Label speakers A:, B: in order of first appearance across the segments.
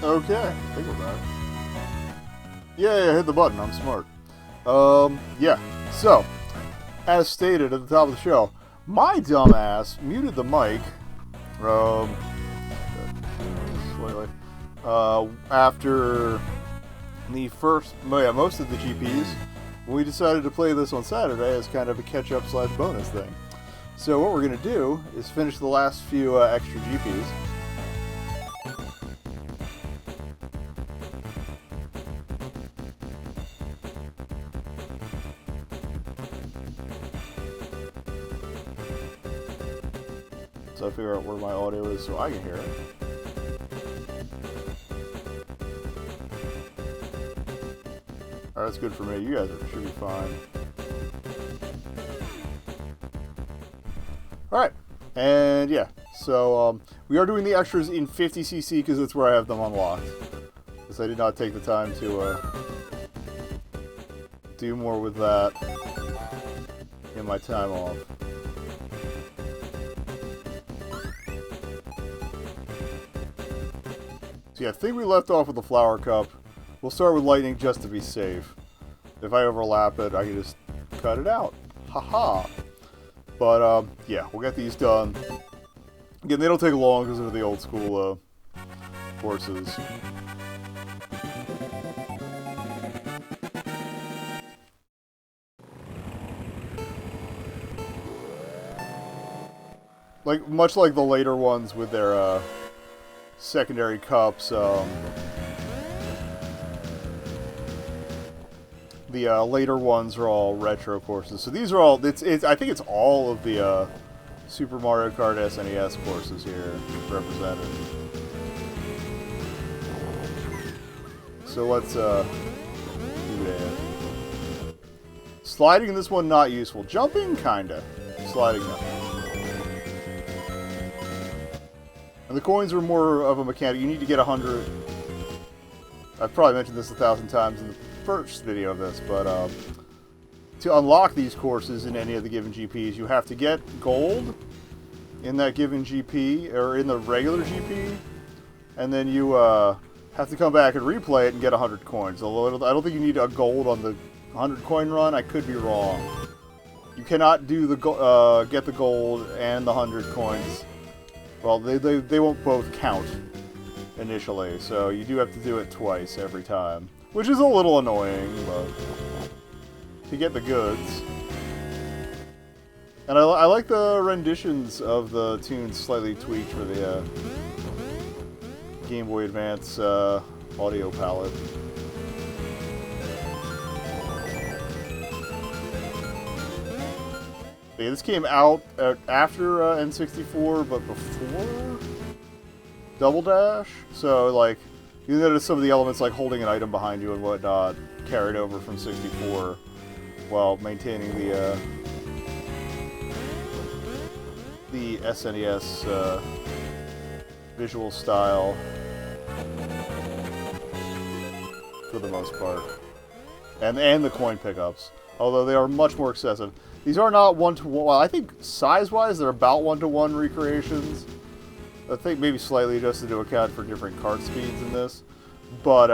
A: Okay, I think we're back. Yeah, hit the button. I'm smart. Yeah. So, as stated at the top of the show, my dumbass muted the mic. Slightly. After the first, most of the GPs, we decided to play this on Saturday as kind of a catch-up / bonus thing. So what we're gonna do is finish the last few extra GPs. So I figure out where my audio is so I can hear it. Alright, that's good for me. You guys should be fine. Alright, and yeah, so we are doing the extras in 50cc because that's where I have them unlocked. Because I did not take the time to do more with that in my time off. So yeah, I think we left off with the flower cup. We'll start with lightning just to be safe. If I overlap it, I can just cut it out. Haha. But yeah, we'll get these done. Again, they don't take long because they're the old school horses. Like much like the later ones with their secondary cups. The later ones are all retro courses. So these are all. I think it's all of the Super Mario Kart SNES courses here represented. So let's do that. Sliding in this one not useful. Jumping kinda. Sliding no. And the coins are more of a mechanic. You need to get 100. I've probably mentioned this 1,000 times in the first video of this, but to unlock these courses in any of the given GPs, you have to get gold in that given GP, or in the regular GP, and then you have to come back and replay it and get 100 coins. Although I don't think you need a gold on the 100 coin run. I could be wrong. You cannot do the get the gold and the 100 coins. Well, they won't both count initially, so you do have to do it twice every time. Which is a little annoying, but to get the goods. And I like the renditions of the tunes slightly tweaked for the Game Boy Advance audio palette. Yeah, this came out after N64, but before Double Dash, so like you notice some of the elements like holding an item behind you and whatnot carried over from 64 while maintaining the SNES visual style for the most part. And the coin pickups, although they are much more excessive. These are not one-to-one. Well, I think size-wise they're about one-to-one recreations. I think maybe slightly adjusted to account for different cart speeds in this. But,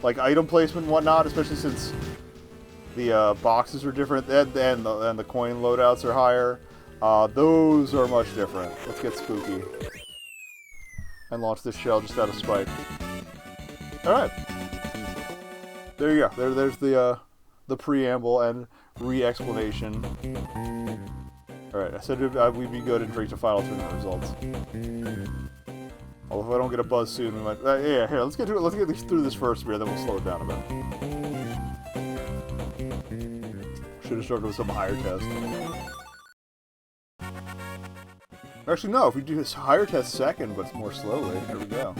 A: like item placement and whatnot, especially since the boxes are different and the coin loadouts are higher, those are much different. Let's get spooky. And launch this shell just out of spite. Alright. There you go. There's the preamble and re-explanation. Alright, I said we'd be good and drink the final tournament results. Although if I don't get a buzz soon, we might... yeah, here, let's get to it. Let's get through this first beer, then we'll slow it down a bit. Should have started with some higher test. Actually, no, if we do this higher test second, but more slowly, there we go.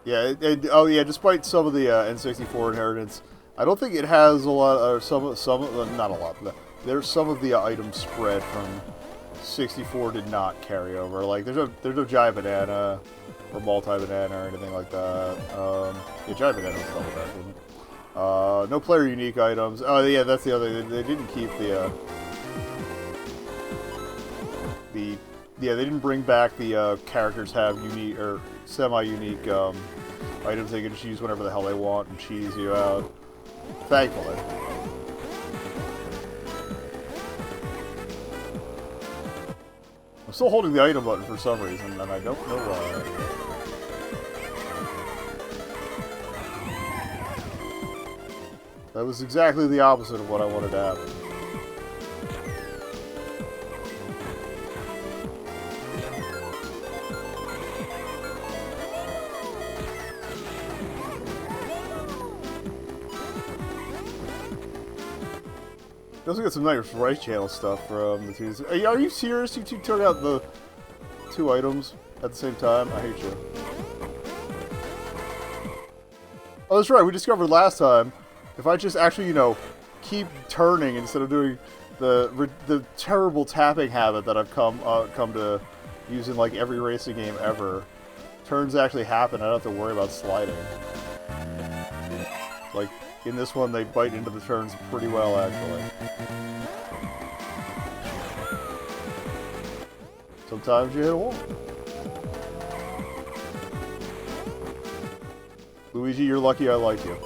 A: Yeah, oh yeah, despite some of the N64 inheritance, I don't think it has a lot, or not a lot, there's some of the items spread from 64 did not carry over. Like, there's no Giant Banana, or multi-banana or anything like that. Yeah, giant banana was double back, wasn't it? No player unique items. Oh yeah, that's the other. They didn't keep the yeah, they didn't bring back the characters have unique or semi-unique items they can choose whenever the hell they want and cheese you out. Thankfully. I'm still holding the item button for some reason, and I don't know why. That was exactly the opposite of what I wanted to happen. You also get some nice right channel stuff from the two. Are you serious? You two took out the two items at the same time? I hate you. Oh, that's right. We discovered last time, if I just actually, you know, keep turning instead of doing the terrible tapping habit that I've come to use in like every racing game ever, turns actually happen. I don't have to worry about sliding. Like, in this one, they bite into the turns pretty well, actually. Sometimes you hit a wall. Luigi, you're lucky I like you.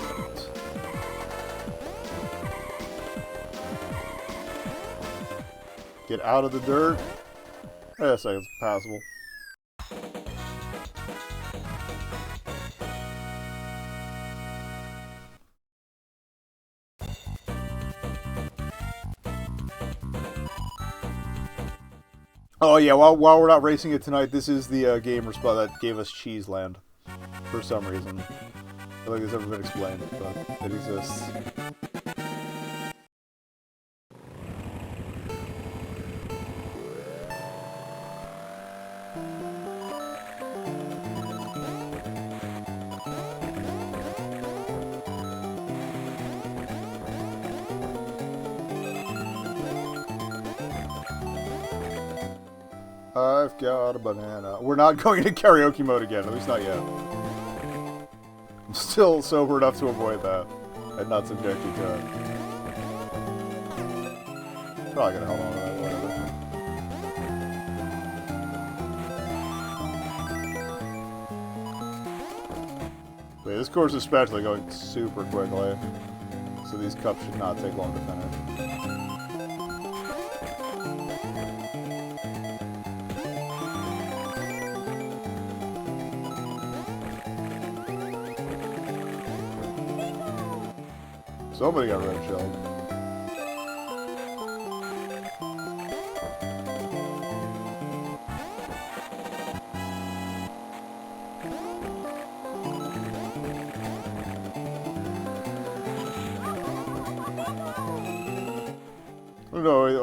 A: Get out of the dirt. Wait a second, it's passable. Oh yeah, while we're not racing it tonight, this is the gamer spot that gave us Cheese Land. For some reason. I don't think it's ever been explained, but it exists. I've got a banana. We're not going into karaoke mode again, at least not yet. I'm still sober enough to avoid that, and not subject you to it. Probably gonna hold on to that, whatever. Wait, this course is especially going super quickly, so these cups should not take long to finish. Somebody got red shelled.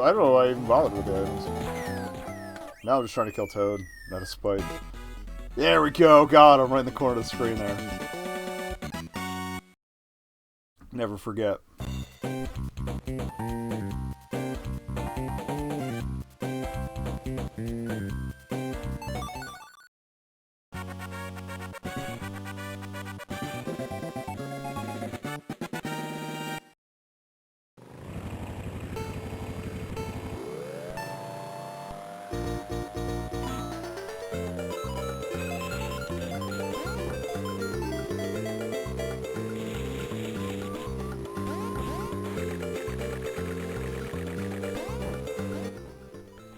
A: I don't know why I even bothered with the items. Now I'm just trying to kill Toad, out of spite. There we go, got him right in the corner of the screen there. Never forget.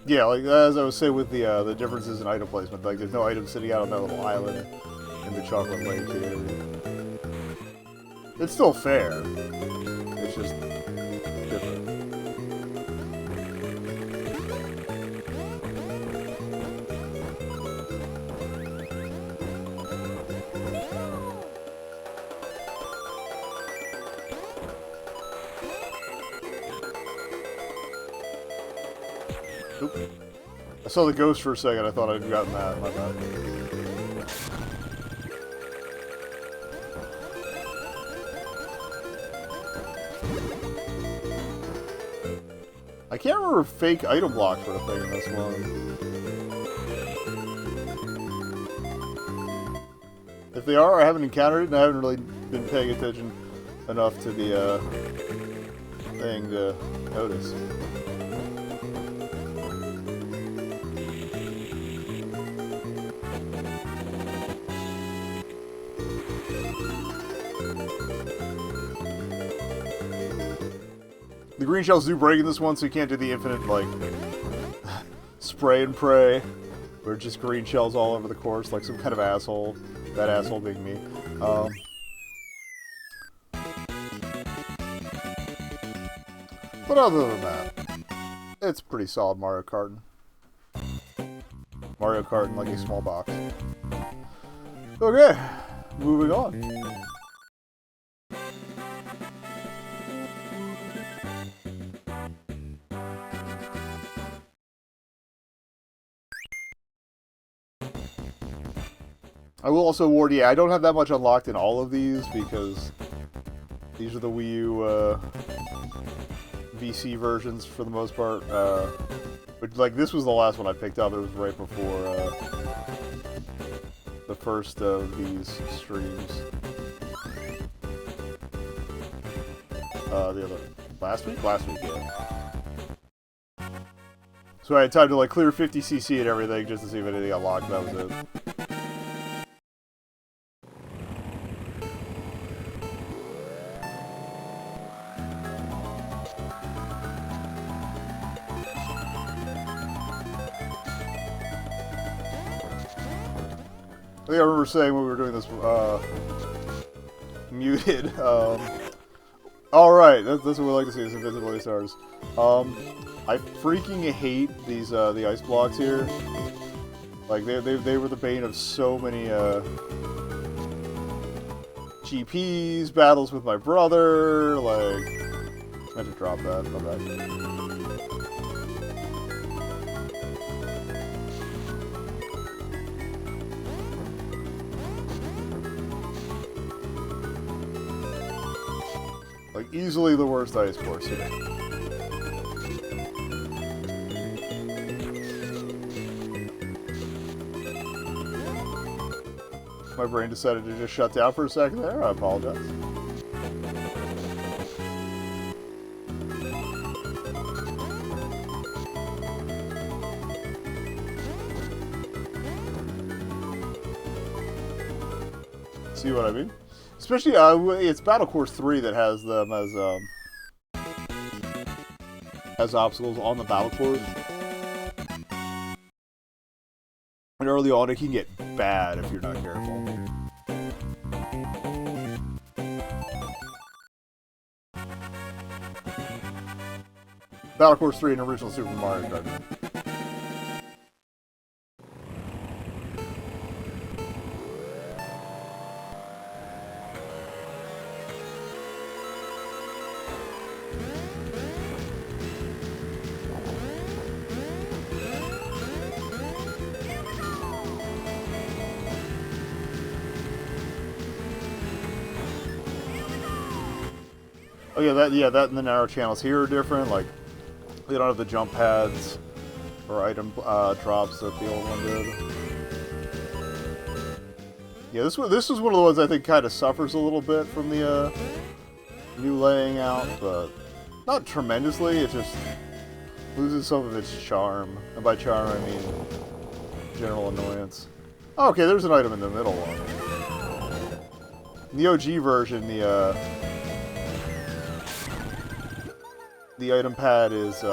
A: Yeah, like as I was saying with the differences in item placement, like there's no item sitting out on that little island in the chocolate lake here. It's still fair. It's just different. Oop. I saw the ghost for a second. I thought I'd gotten that. My bad. I can't remember fake item blocks for a thing in this one. If they are, I haven't encountered it, and I haven't really been paying attention enough to the thing to notice. The green shells do break in this one, so you can't do the infinite, like, spray and pray, where just green shells all over the course, like some kind of asshole. That asshole being me. But other than that, it's pretty solid Mario Kart. Mario Kart in like a small box. Okay, moving on. I will also warn you, I don't have that much unlocked in all of these because these are the Wii U VC versions for the most part. But like this was the last one I picked up. It was right before the first of these streams. The other last week, yeah. So I had time to like clear 50cc and everything just to see if anything got locked. That was it. I think I remember saying when we were doing this, muted, alright, that's what we like to see, is invisibility stars. I freaking hate these, the ice blocks here. Like, they were the bane of so many, GPs, battles with my brother, like, I had to drop that, my bad. Like, easily the worst ice course here. My brain decided to just shut down for a second there. I apologize. See what I mean? Especially, it's Battle Course 3 that has them as obstacles on the battle course. And early on, it can get bad if you're not careful. Battle Course 3 in original Super Mario Kart. Oh yeah, that and the narrow channels here are different. Like, they don't have the jump pads or item drops that the old one did. Yeah, this is one of the ones I think kind of suffers a little bit from the new laying out, but not tremendously. It just loses some of its charm, and by charm I mean general annoyance. Oh, okay, there's an item in the middle one. In the OG version, the item pad is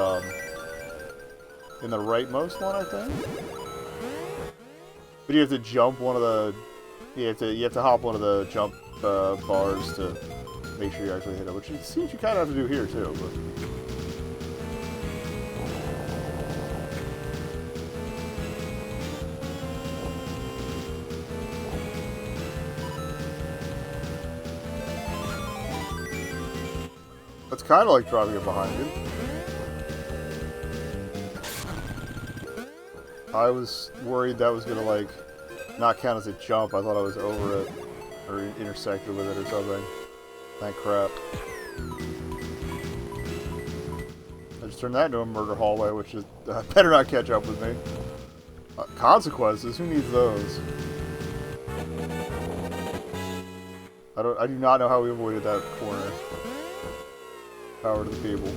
A: in the rightmost one, I think. But you have to jump one of the. You have to hop one of the jump bars to make sure you actually hit it, which it seems you kind of have to do here too. But it's kind of like dropping it behind you. I was worried that was gonna like not count as a jump. I thought I was over it or intersected with it or something. That crap. I just turned that into a murder hallway, which is better not catch up with me. Consequences? Who needs those? I do not know how we avoided that corner. Power to the cable.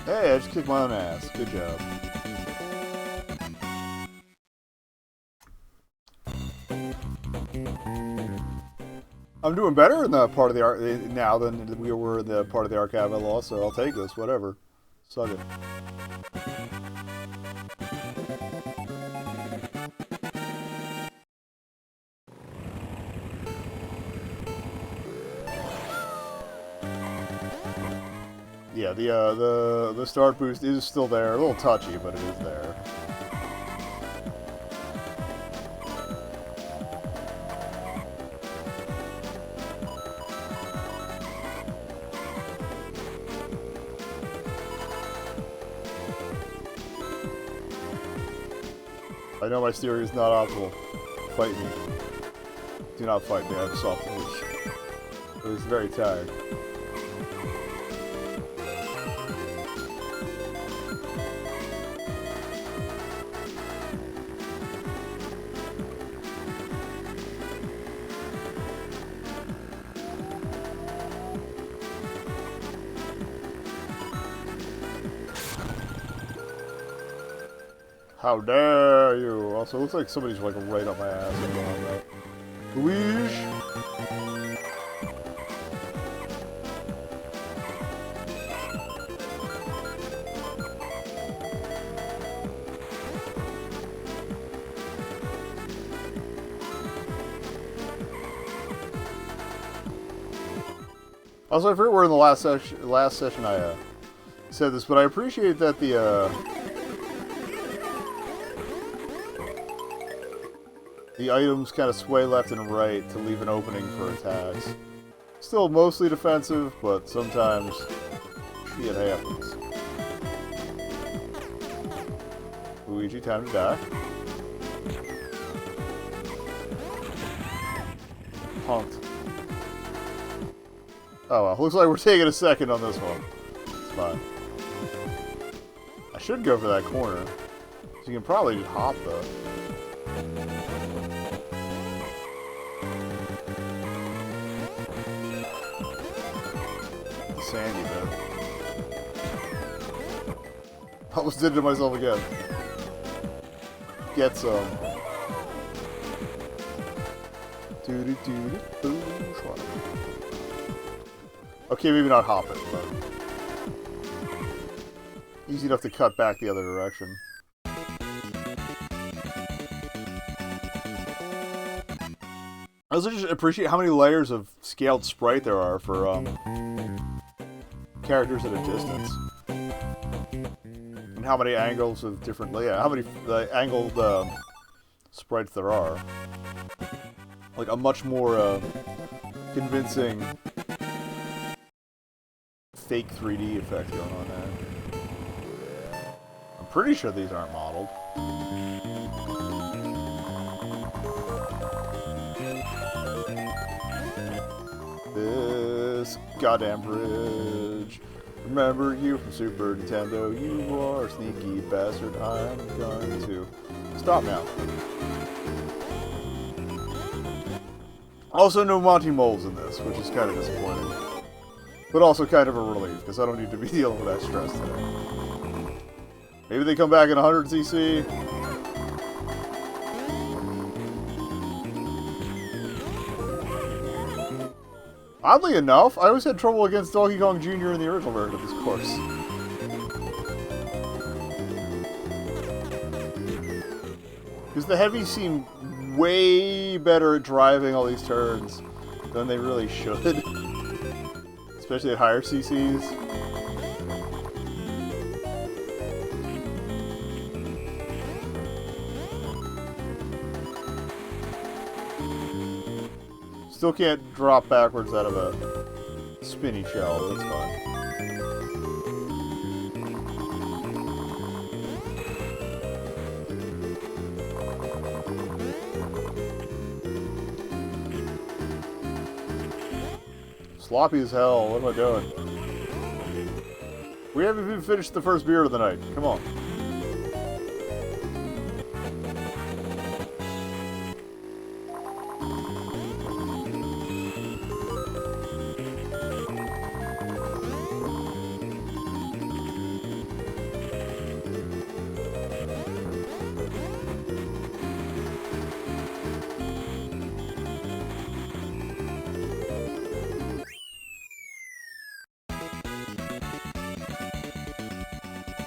A: Hey, I just kicked my own ass. Good job. I'm doing better in the part of the arc now than we were in the part of the archive I lost, so I'll take this, whatever. Suck it. Yeah, the start boost is still there. A little touchy, but it is there. I know my steering is not optimal. Fight me. Do not fight me. I have a soft leash. I was very tired. How dare you! Also, it looks like somebody's like right up my ass. Luigi! Also, I forget where in the last session I said this, but I appreciate that the items kind of sway left and right to leave an opening for attacks. Still mostly defensive, but sometimes shit happens. Luigi, time to die. Punked. Oh well, looks like we're taking a second on this one. It's fine. I should go for that corner. So you can probably just hop though. Sandy bit. Almost did it to myself again. Get some. Okay, maybe not hop it, but easy enough to cut back the other direction. I also just appreciate how many layers of scaled sprite there are for characters at a distance, and how many angles of different how many angled sprites there are. Like a much more convincing fake 3D effect going on there. I'm pretty sure these aren't modeled. This goddamn bridge. Remember you from Super Nintendo. You are a sneaky bastard. I'm going to stop now. Also, no Monty Moles in this, which is kind of disappointing. But also kind of a relief, because I don't need to be dealing with that stress today. Maybe they come back in 100cc. Oddly enough, I always had trouble against Donkey Kong Jr. in the original version of this course. Because the heavies seem way better at driving all these turns than they really should. Especially at higher CCs. Still can't drop backwards out of a spinny shell, that's fine. sloppy as hell. What am I doing? We haven't even finished the first beer of the night. Come on.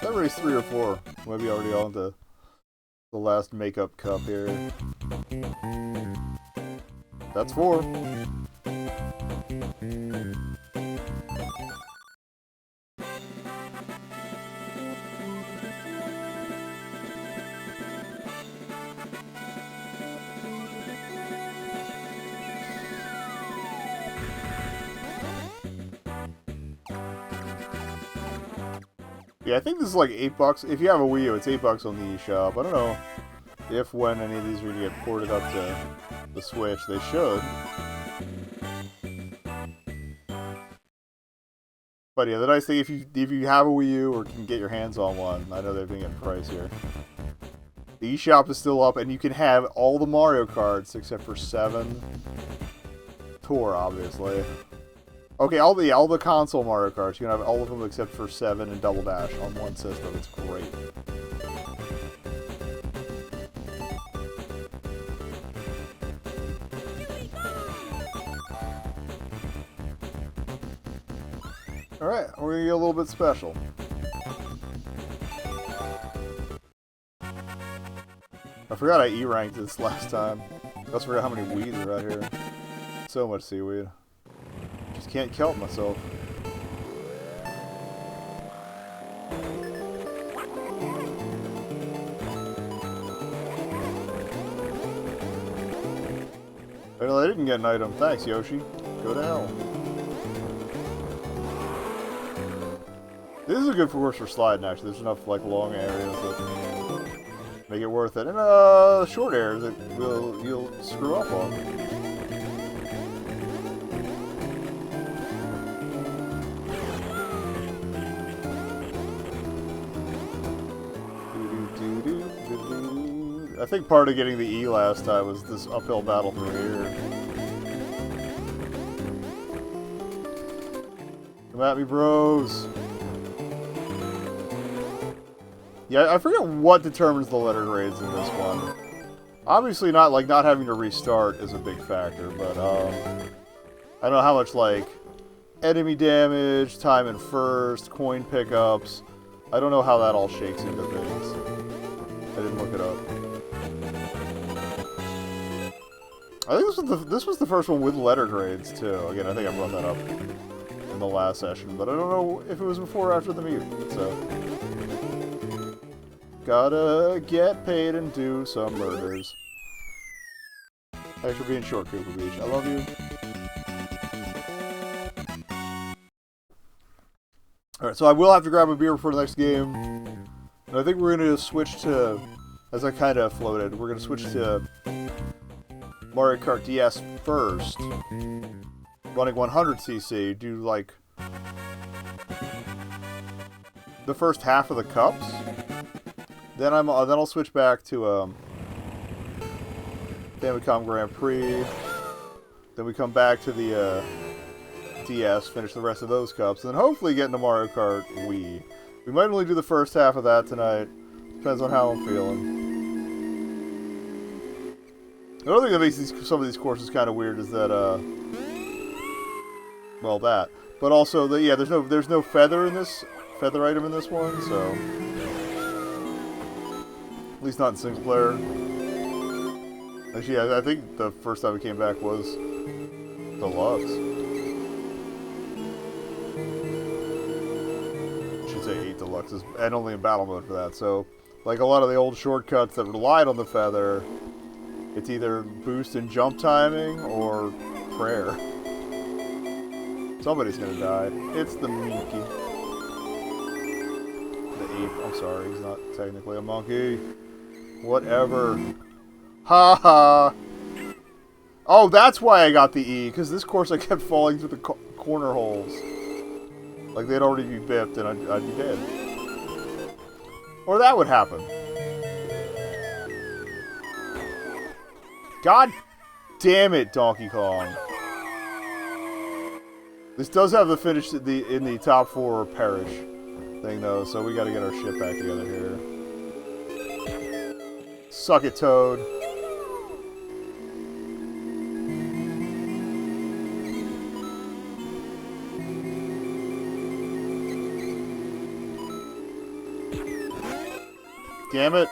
A: That race 3 or 4. Maybe already on the last makeup cup here. That's 4. Yeah, I think this is like $8. If you have a Wii U, it's $8 on the eShop. I don't know if when any of these are going to get ported up to the Switch. They should. But yeah, the nice thing, if you have a Wii U or can get your hands on one, I know they've been getting pricier. The eShop is still up, and you can have all the Mario Karts except for 7. Tour, obviously. Okay, all the console Mario Karts, you can have all of them except for 7 and Double Dash on one system. It's great. Alright, we're gonna get a little bit special. I forgot I E-ranked this last time. I also forgot how many weeds are out here. So much seaweed. Just can't count myself. Well, I didn't get an item. Thanks, Yoshi. Go to hell. This is a good course for sliding, actually. There's enough, like, long areas that make it worth it. And, short areas that you'll screw up on. I think part of getting the E last time was this uphill battle through here. Come at me, bros. Yeah, I forget what determines the letter grades in this one. Obviously not having to restart is a big factor, but I don't know how much like enemy damage, time in first, coin pickups. I don't know how that all shakes into things. I didn't look it up. I think this was the first one with letter grades too. Again, I think I brought that up in the last session, but I don't know if it was before or after the meet. So gotta get paid and do some murders. Thanks for being short, Cooper Beach. I love you. Alright, so I will have to grab a beer before the next game. And I think we're going to switch to, as I kind of floated, we're going to switch to Mario Kart DS first. Running 100cc, do like the first half of the cups. Then I'll switch back to Famicom Grand Prix. Then we come back to the DS, finish the rest of those cups, and then hopefully get into Mario Kart Wii. We might only do the first half of that tonight. Depends on how I'm feeling. Another thing that makes some of these courses kind of weird is that, well, that. But also, there's no feather item in this one, so at least not in single player. Actually, I think the first time it came back was Deluxe. I should say 8 Deluxes, and only in battle mode for that. So, like a lot of the old shortcuts that relied on the feather, it's either boost and jump timing or prayer. Somebody's gonna die. It's the monkey. The ape. I'm sorry, he's not technically a monkey. Whatever. Ha ha! Oh, that's why I got the E, because this course I kept falling through the corner holes. Like they'd already be bipped and I'd be dead. Or that would happen. God damn it, Donkey Kong. This does have the finish in the top 4 perish thing though, so we gotta get our shit back together here. Suck it, Toad. Damn it.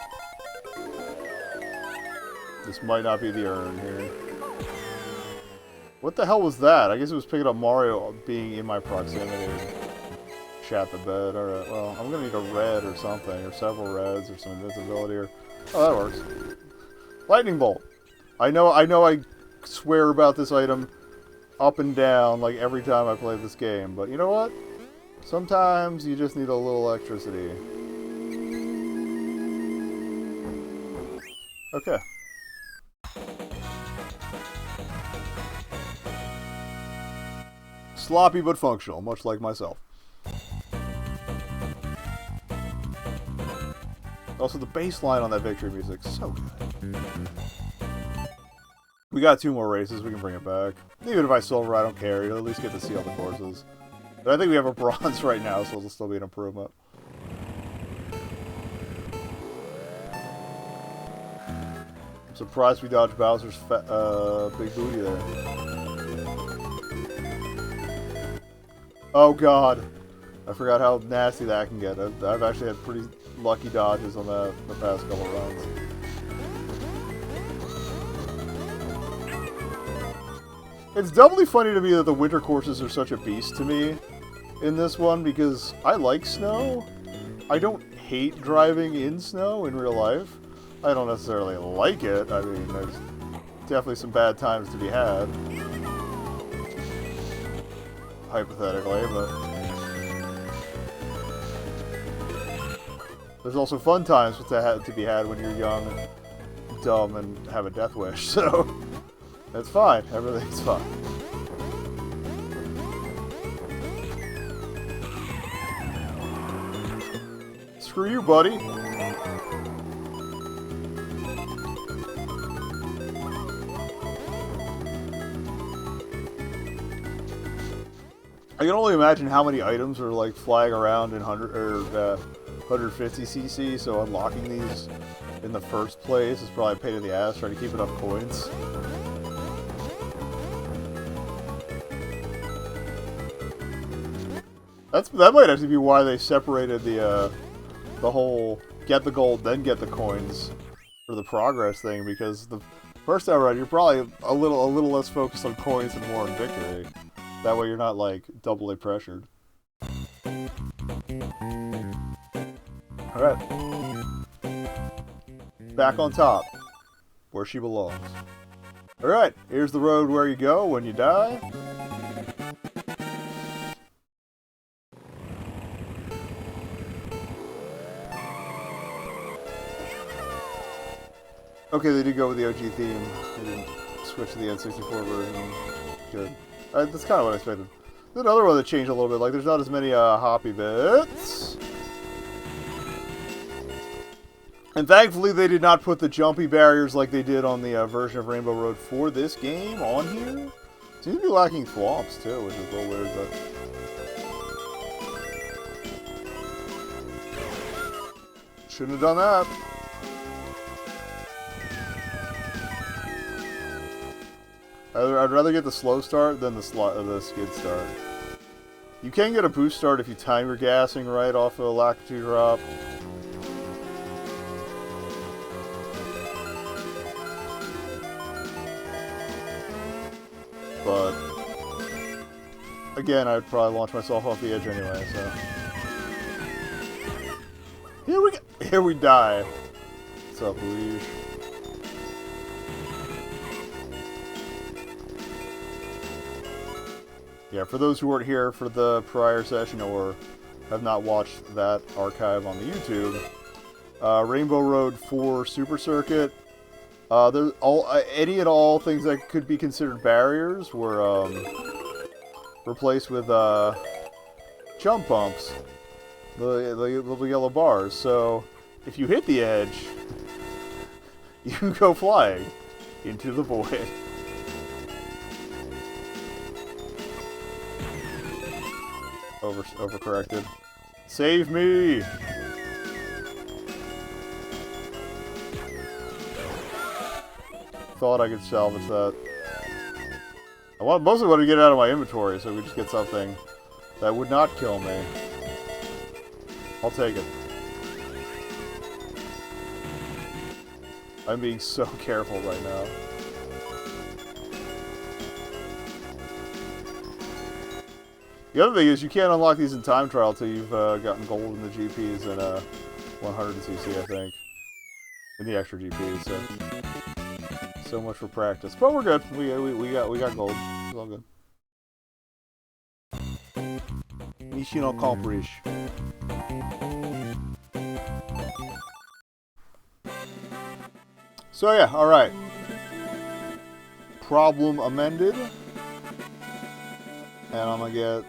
A: This might not be the urn here. What the hell was that? I guess it was picking up Mario being in my proximity. Shat the bed. Alright, well, I'm gonna need a red or something, or several reds, or some invincibility, or... Oh, that works. Lightning Bolt. I know I swear about this item up and down, like, every time I play this game, but you know what? Sometimes you just need a little electricity. Okay. Sloppy but functional, much like myself. Also, the bass line on that victory music, so good. We got 2 more races, we can bring it back. Even if I silver, I don't care. You'll at least get to see all the courses. But I think we have a bronze right now, so it'll still be an improvement. I'm surprised we dodged Bowser's big booty there. Oh god. I forgot how nasty that can get. I've actually had pretty lucky dodges on that the past couple runs. It's doubly funny to me that the winter courses are such a beast to me in this one, because I like snow. I don't hate driving in snow in real life. I don't necessarily like it. I mean, there's definitely some bad times to be had. Hypothetically, but... There's also fun times to be had when you're young and dumb and have a death wish, so... It's fine. Everything's fine. Screw you, buddy. I can only imagine how many items are like flying around in 150cc, so unlocking these in the first place is probably a pain in the ass trying to keep enough coins. That might actually be why they separated the whole get the gold then get the coins for the progress thing, because the first time around you're probably a little less focused on coins and more on victory. That way you're not like doubly pressured. Alright. Back on top, where she belongs. Alright, here's the road where you go when you die. Okay, they did go with the OG theme. They didn't switch to the N64 version. Good. That's kind of what I expected. There's another one that changed a little bit. Like, there's not as many hoppy bits. And thankfully, they did not put the jumpy barriers like they did on the version of Rainbow Road for this game on here. Seems to be lacking thwomps, too, which is a little weird, but... Shouldn't have done that. I'd rather get the slow start than the skid start. You can get a boost start if you time your gassing right off of a Lakitu drop. But again, I'd probably launch myself off the edge anyway, so. Here we die. What's up, Luigi? Yeah, for those who weren't here for the prior session or have not watched that archive on the YouTube, Rainbow Road 4 Super Circuit, there's any and all things that could be considered barriers were replaced with jump bumps, the little yellow bars. So if you hit the edge, you go flying into the void. Overcorrected. Save me! Thought I could salvage that. I mostly want to get it out of my inventory so we just get something that would not kill me. I'll take it. I'm being so careful right now. The other thing is you can't unlock these in time trial till you've gotten gold in the GPs and 100cc, I think, in the extra GPs. So much for practice, but we're good. We got gold. It's all good. Mission accomplished. So yeah, all right. Problem amended. And I'm gonna get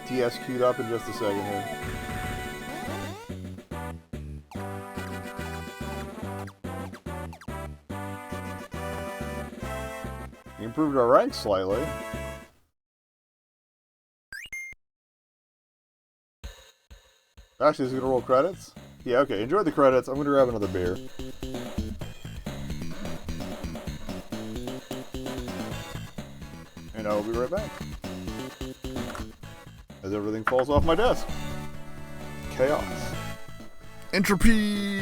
A: DS queued up in just a second here. We improved our rank slightly. Actually, is it gonna roll credits? Yeah, okay. Enjoy the credits. I'm gonna grab another beer. And I'll be right back. As everything falls off my desk. Chaos. Entropy!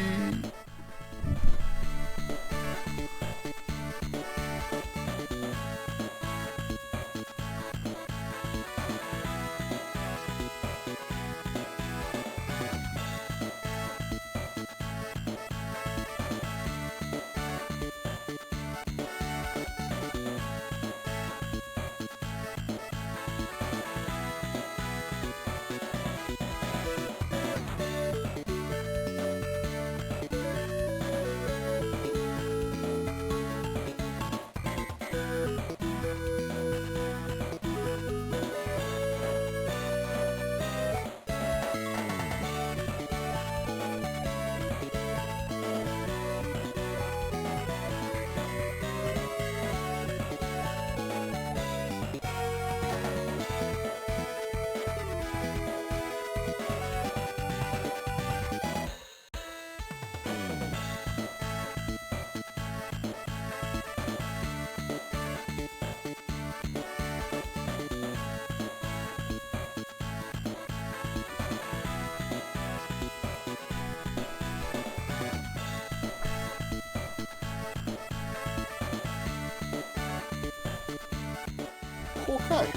A: Okay.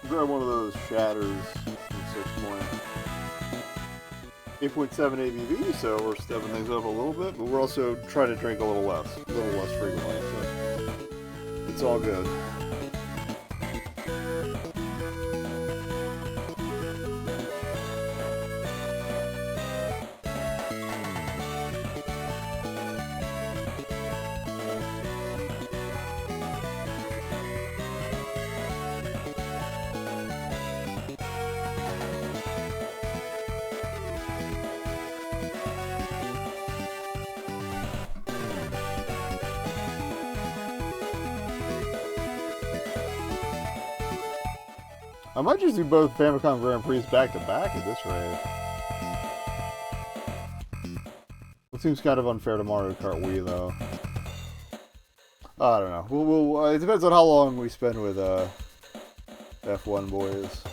A: Grab one of those shatters from 8.7 ABV, so we're stepping things up a little bit, but we're also trying to drink a little less frequently, so it's all good. I might just do both Famicom Grand Prix back to back at this rate. It seems kind of unfair to Mario Kart Wii, though. I don't know. We'll it depends on how long we spend with F1 boys.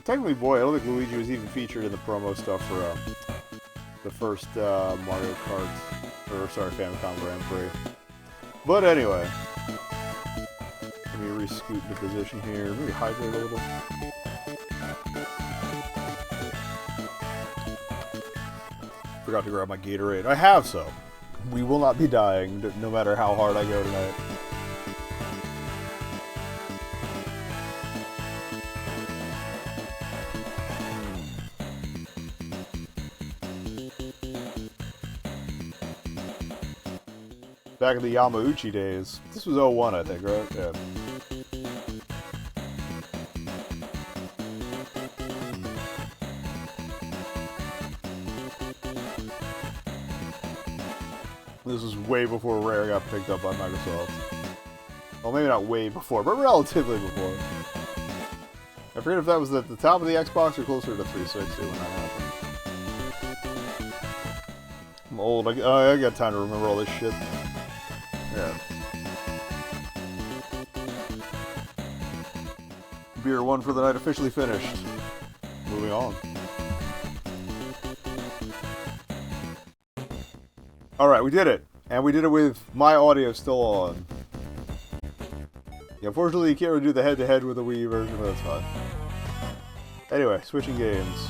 A: Technically, boy, I don't think Luigi was even featured in the promo stuff for the first Mario Kart, or sorry, Famicom Grand Prix. But anyway, let me re-scoot into position here. Maybe hydrate a little. Forgot to grab my Gatorade. I have some. We will not be dying, no matter how hard I go tonight. Back in the Yamauchi days. This was 01, I think, right? Yeah. This was way before Rare got picked up by Microsoft. Well, maybe not way before, but relatively before. I forget if that was at the top of the Xbox or closer to 360 when that happened. I'm old. I got time to remember all this shit. Yeah. Beer 1 for the night officially finished. Moving on. Alright, we did it. And we did it with my audio still on. Yeah, unfortunately, you can't really do the head-to-head with the Wii version, but that's fine. Anyway, switching games.